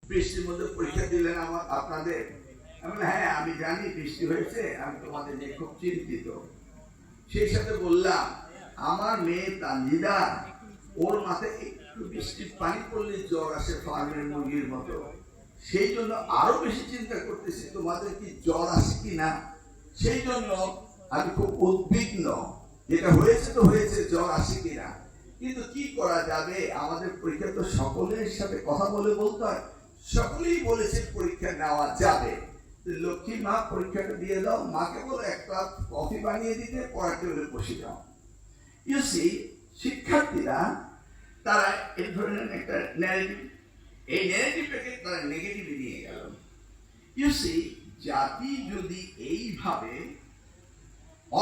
বৃষ্টির মধ্যে পরীক্ষা দিলেন আপনাদের। হ্যাঁ আমি জানি বৃষ্টি হয়েছে, আমি তোমাদের নিয়ে খুব চিন্তিত। সেই সাথে বললাম আমার মেয়ে তানজিদা, ওর মাথায় একটু বৃষ্টির পানি পড়লে জ্বর আসে ফার্মের মুরগির মতো, সেই জন্য আরো বেশি চিন্তা করতেছি তোমাদের কি জ্বর আসে কিনা। সেই জন্য আমি খুব উদ্বিগ্ন, যেটা হয়েছে তো হয়েছে, জ্বর আসে কিনা। কিন্তু কি করা যাবে, আমাদের পরীক্ষা তো সকলের সাথে কথা বলে বলতে হয়। সকলেই বলেছে পরীক্ষা নেওয়া যাবে। লক্ষ্মী মা পরীক্ষাটা দিয়ে দাও, মাকে বলো এক কাপ কফি বানিয়ে দিতে, পড়া টেবিলে বসে যাও। ইউ সি, শিক্ষার্থীরা তারা এই ধরনের একটা ন্যারেটিভ, এই ন্যারেটিভটাকে তারা নেগেটিভে নিয়ে গেল। ইউ সি, জাতি যদি এইভাবে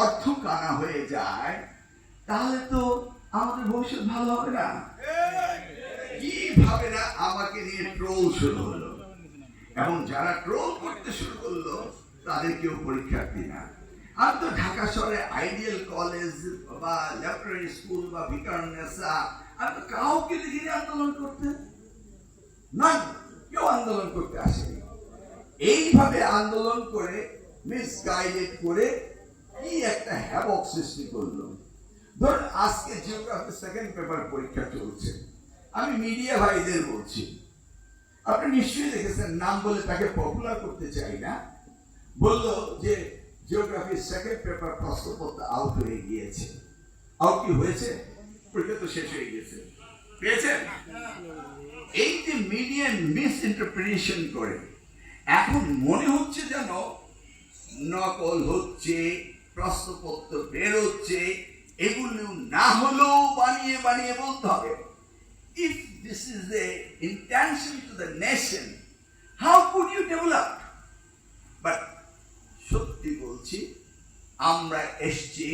অর্থ কানা হয়ে যায় তাহলে তো আমাদের ভবিষ্যৎ ভালো হবে না। কিভাবে না আমাকে নিয়ে ট্রোল শুরু হলো, এবং যারা ট্রোল করতে শুরু করলো তাদের কেউ পরীক্ষার্থী না। আর তো ঢাকা শহরে আইডিয়াল কলেজ বা ল্যাবরেটরি স্কুল বা ভিকারুন্নেসা, আর তো কাউকে দেখিনি আন্দোলন করতে, না কেউ আন্দোলন করতে আসেনি। এইভাবে আন্দোলন করে মিসগাইডেড করে কি একটা হ্যাবক সৃষ্টি করলো। ধরুন আজকে জিওগ্রাফি সেকেন্ড পেপার পরীক্ষা চলছে, আমি মিডিয়া ভাইদের বলছি, আপনি নিশ্চয়ই দেখেছেন, নাম বলে তাকে পপুলার করতে চাই না, বললো যে জিওগ্রাফি সেকেন্ড পেপার প্রশ্নপত্র আউট হয়ে গিয়েছে। আউট কি হয়েছে? পরীক্ষা তো শেষ হয়ে গেছে, পেয়েছেন? এই যে মিডিয়া মিস ইন্টারপ্রিটেশন করে এখন মনে হচ্ছে যেন নকল হচ্ছে, প্রশ্নপত্র বেরোচ্ছে, এগুলো না হলেও বানিয়ে বানিয়ে বলতে হবে। If this is the intention to the nation, how could you develop? But সত্যি বলছি, আমরা এসছি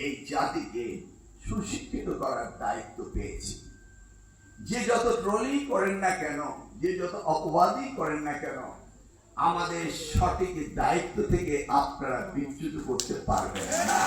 এই জাতিকে সুশিক্ষিত করার দায়িত্ব পেয়েছি। যে যত ট্রোলিং করেন না কেন, যে যত অপবাদই করেন না কেন, আমাদের সঠিক দায়িত্ব থেকে আপনারা বিচ্যুত করতে পারবেন না।